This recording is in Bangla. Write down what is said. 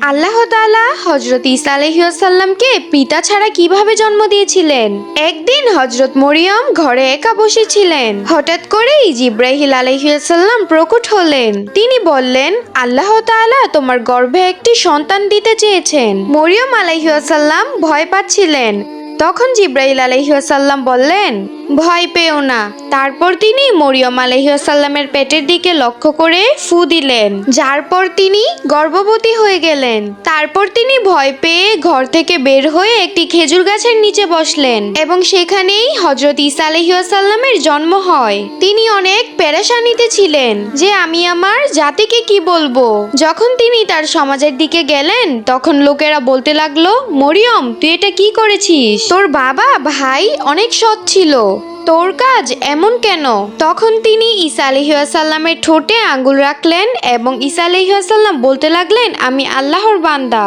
আল্লাহ তাআলা হযরত ঈসা আলাইহিসসালামকে পিতা ছাড়া কিভাবে জন্ম দিয়েছিলেন। একদিন হযরত মরিয়ম ঘরে একা বসেছিলেন। হঠাৎ করেই জিবরাইল আলাইহিসসালাম প্রকট হলেন। তিনি বললেন, আল্লাহ তাআলা তোমার গর্ভে একটি সন্তান দিতে চেয়েছেন। মরিয়ম আলাইহিসসালাম ভয় পাচ্ছিলেন। তখন জিবরাইল আলাইহিসসালাম বললেন, ভয় পেও না। তারপর তিনি মরিয়ম আলাইহিসসালামের পেটের দিকে লক্ষ্য করে ফু দিলেন, যার পর তিনি গর্ভবতী হয়ে গেলেন। তারপর তিনি ভয় পেয়ে ঘর থেকে বের হয়ে একটি খেজুর গাছের নিচে বসলেন এবং সেখানেই হযরত ঈসা আলাইহিসসালামের জন্ম হয়। তিনি অনেক পেরেশানিতে ছিলেন যে আমি আমার জাতিকে কি বলবো। যখন তিনি তার সমাজের দিকে গেলেন তখন লোকেরা বলতে লাগলো, মরিয়ম তুই এটা কি করেছিস? তোর বাবা ভাই অনেক সৎ ছিল, তোর কাজ এমন কেন? তখন তিনি ঈসা আলাইহিসসালামের ঠোঁটে আঙ্গুল রাখলেন এবং ঈসা আলাইহিসসালাম বলতে লাগলেন, আমি আল্লাহর বান্দা।